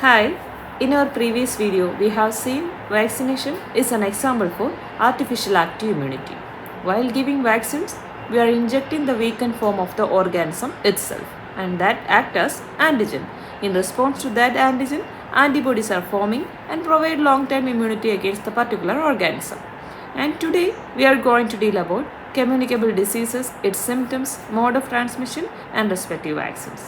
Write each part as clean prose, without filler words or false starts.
Hi, in our previous video we have seen vaccination is an example for artificial active immunity. While giving vaccines, we are injecting the weakened form of the organism itself and that act as antigen. In response to that antigen, antibodies are forming and provide long-term immunity against the particular organism. And today we are going to deal about communicable diseases, its symptoms, mode of transmission and respective vaccines.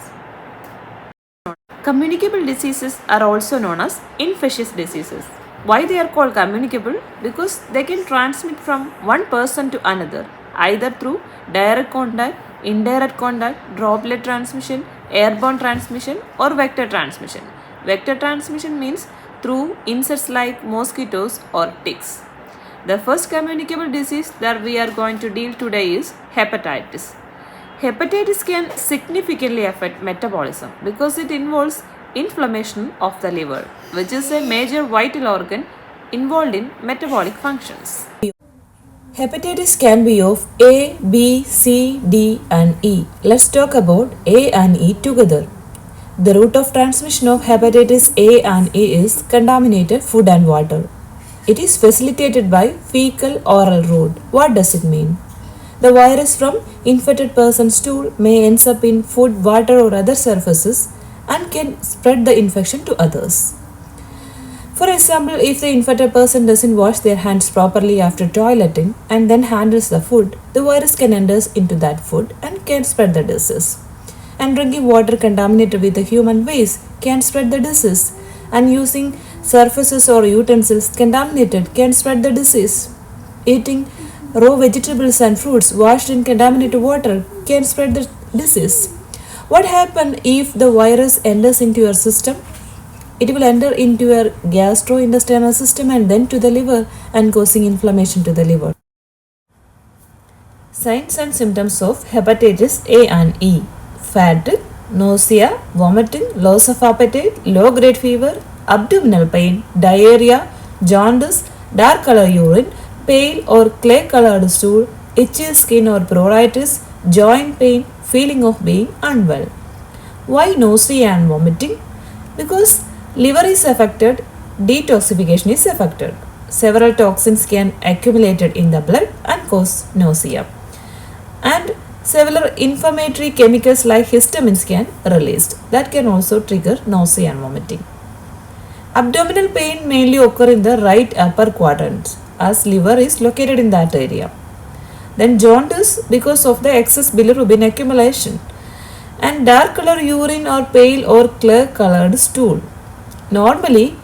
Communicable diseases are also known as infectious diseases. Why they are called communicable? Because they can transmit from one person to another, either through direct contact, indirect contact, droplet transmission, airborne transmission or vector transmission. Vector transmission means through insects like mosquitoes or ticks. The first communicable disease that we are going to deal today is hepatitis. Hepatitis can significantly affect metabolism because it involves inflammation of the liver, which is a major vital organ involved in metabolic functions. Hepatitis can be of A, B, C, D and E. Let's talk about A and E together. The route of transmission of hepatitis A and E is contaminated food and water. It is facilitated by fecal-oral route. What does it mean? The virus from infected person's stool may end up in food, water or other surfaces and can spread the infection to others. For example, if the infected person doesn't wash their hands properly after toileting and then handles the food, the virus can enter into that food and can spread the disease. And drinking water contaminated with the human waste can spread the disease. And using surfaces or utensils contaminated can spread the disease. Eating raw vegetables and fruits washed in contaminated water can spread the disease. What happens if the virus enters into your system? It will enter into your gastrointestinal system and then to the liver and causing inflammation to the liver. Signs and symptoms of hepatitis A and E: fatigue, nausea, vomiting, loss of appetite, low-grade fever, abdominal pain, diarrhea, jaundice, dark color urine, pale or clay-colored stool, itchy skin or pruritus, joint pain, feeling of being unwell. Why nausea and vomiting? Because liver is affected, detoxification is affected. Several toxins can accumulate in the blood and cause nausea. And several inflammatory chemicals like histamines can released. That can also trigger nausea and vomiting. Abdominal pain mainly occur in the right upper quadrant as liver is located in that area. Then jaundice because of the excess bilirubin accumulation. And dark color urine or pale or clear colored stool. Normally,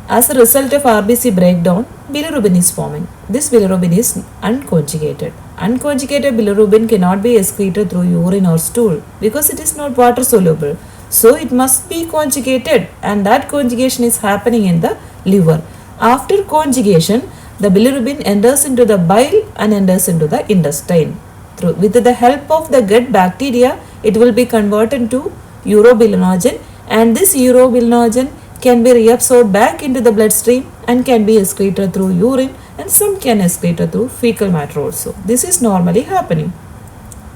as a result of RBC breakdown, bilirubin is forming. This bilirubin is unconjugated. Unconjugated bilirubin cannot be excreted through urine or stool because it is not water soluble. So it must be conjugated and that conjugation is happening in the liver. After conjugation, the bilirubin enters into the bile and enters into the intestine. With the help of the gut bacteria, it will be converted to urobilinogen and this urobilinogen can be reabsorbed back into the bloodstream and can be excreted through urine and some can excrete through fecal matter also. This is normally happening.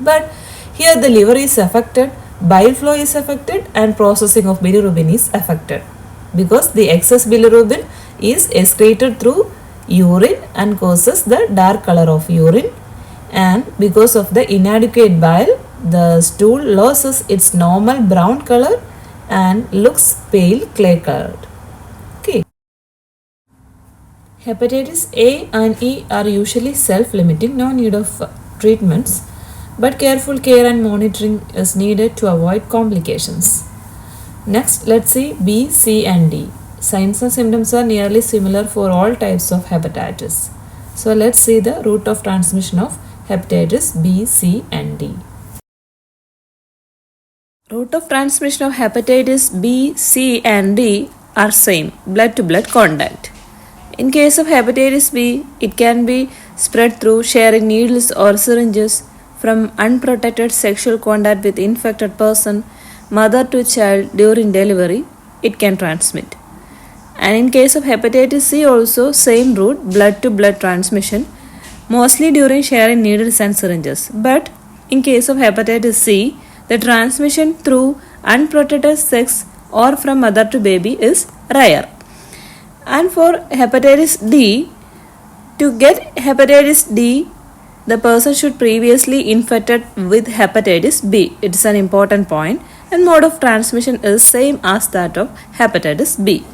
But here the liver is affected, bile flow is affected and processing of bilirubin is affected because the excess bilirubin is excreted through urine and causes the dark color of urine, and because of the inadequate bile, the stool loses its normal brown color and looks pale clay colored. Okay. Hepatitis A and E are usually self-limiting, no need of treatments, but careful care and monitoring is needed to avoid complications. Next, let's see B, C and D. Signs and symptoms are nearly similar for all types of hepatitis. So let's see the route of transmission of hepatitis B, C and D. Route of transmission of hepatitis B, C and D are same, blood-to-blood contact. In case of hepatitis B, it can be spread through sharing needles or syringes from unprotected sexual contact with infected person, mother to child during delivery, it can transmit. And in case of hepatitis C also same route, blood-to-blood transmission, mostly during sharing needles and syringes. But in case of hepatitis C, the transmission through unprotected sex or from mother to baby is rare. And for hepatitis D, to get hepatitis D, the person should previously infected with hepatitis B. It is an important point, and mode of transmission is same as that of hepatitis B.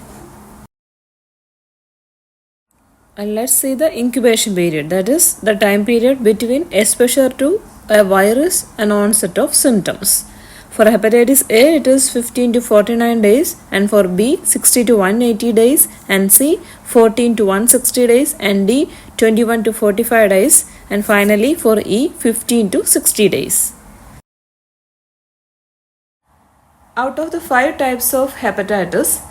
And let's see the incubation period, that is the time period between exposure to a virus and onset of symptoms. For hepatitis A, it is 15 to 49 days, and for B, 60 to 180 days, and C, 14 to 160 days, and D, 21 to 45 days, and finally for E, 15 to 60 days. Out of the 5 types of hepatitis,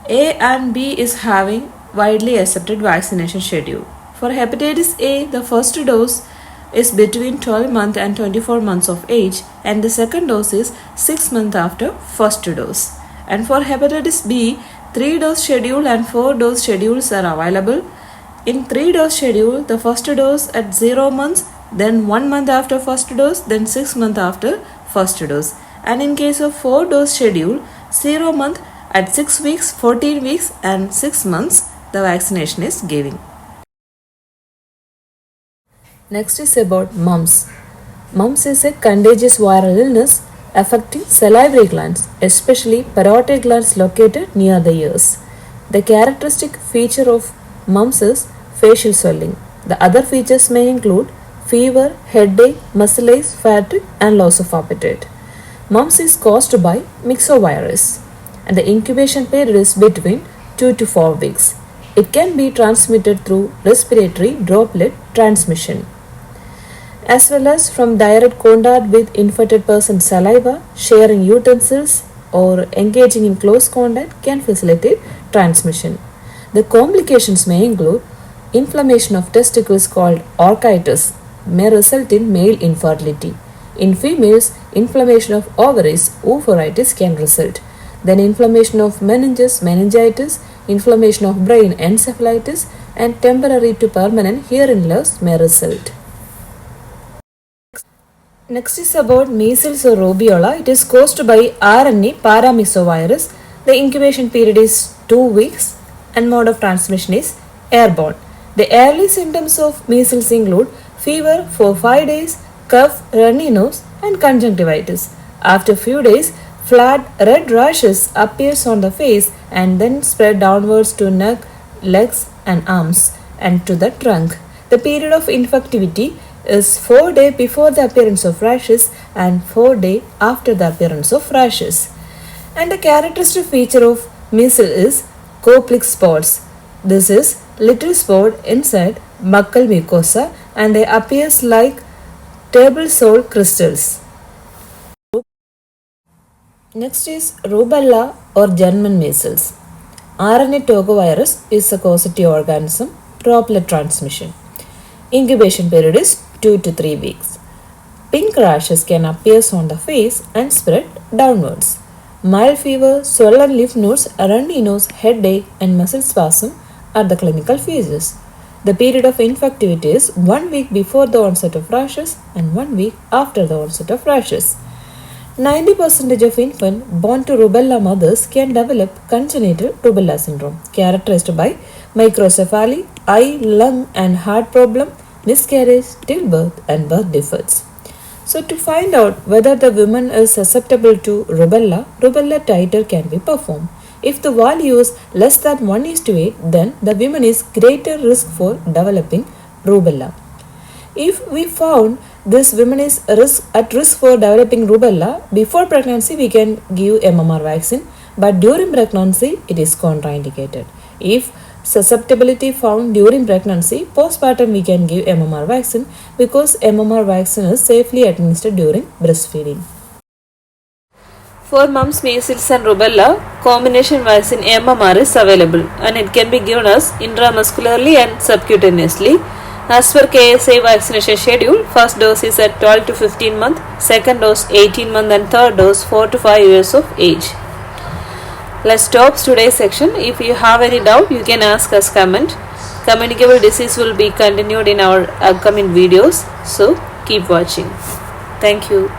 A and B is having widely accepted vaccination schedule. For hepatitis A, the first dose is between 12 months and 24 months of age, and the second dose is 6 months after first dose. And for hepatitis B, 3-dose schedule and 4-dose schedules are available. In 3-dose schedule, the first dose at 0 months, then 1 month after first dose, then 6 months after first dose. And in case of 4-dose schedule, 0 month at 6 weeks, 14 weeks and 6 months, the vaccination is given. Next is about mumps. Mumps is a contagious viral illness affecting salivary glands, especially parotid glands located near the ears. The characteristic feature of mumps is facial swelling. The other features may include fever, headache, muscle aches, fatigue, and loss of appetite. Mumps is caused by myxovirus, and the incubation period is between 2 to 4 weeks. It can be transmitted through respiratory droplet transmission, as well as from direct contact with infected person's saliva, sharing utensils, or engaging in close contact can facilitate transmission. The complications may include inflammation of testicles called orchitis, may result in male infertility. In females, inflammation of ovaries, oophorytis can result. Then inflammation of meninges, meningitis, inflammation of brain, encephalitis, and temporary to permanent hearing loss may result. Next is about measles or rubella. It is caused by RNA paramyxovirus. The incubation period is 2 weeks and mode of transmission is airborne. The early symptoms of measles include fever for 5 days, cough, runny nose, and conjunctivitis. After few days, flat red rashes appears on the face and then spread downwards to neck, legs, and arms and to the trunk. The period of infectivity is 4 days before the appearance of rashes and 4 days after the appearance of rashes. And the characteristic feature of measles is Koplik spots. This is little spot inside buccal mucosa and they appears like table salt crystals. Next is rubella or German measles. RNA togovirus is a causative organism, droplet transmission. Incubation period is 2 to 3 weeks. Pink rashes can appear on the face and spread downwards. Mild fever, swollen lymph nodes, runny nose, headache, and muscle spasm are the clinical features. The period of infectivity is 1 week before the onset of rashes and 1 week after the onset of rashes. 90% of infants born to rubella mothers can develop congenital rubella syndrome, characterized by microcephaly, eye, lung, and heart problem, miscarriage, stillbirth, and birth defects. So, to find out whether the woman is susceptible to rubella titer can be performed. If the value is less than 1:8, then the woman is greater risk for developing rubella. If we found this woman is at risk for developing rubella before pregnancy, we can give MMR vaccine, but during pregnancy, it is contraindicated. If susceptibility found during pregnancy, postpartum we can give MMR vaccine because MMR vaccine is safely administered during breastfeeding. For mumps, measles and rubella, combination vaccine MMR is available and it can be given as intramuscularly and subcutaneously. As per KSA vaccination schedule, first dose is at 12 to 15 months, second dose 18 months and third dose 4 to 5 years of age. Let's stop today's section. If you have any doubt, you can ask us comment. Communicable disease will be continued in our upcoming videos. So keep watching. Thank you.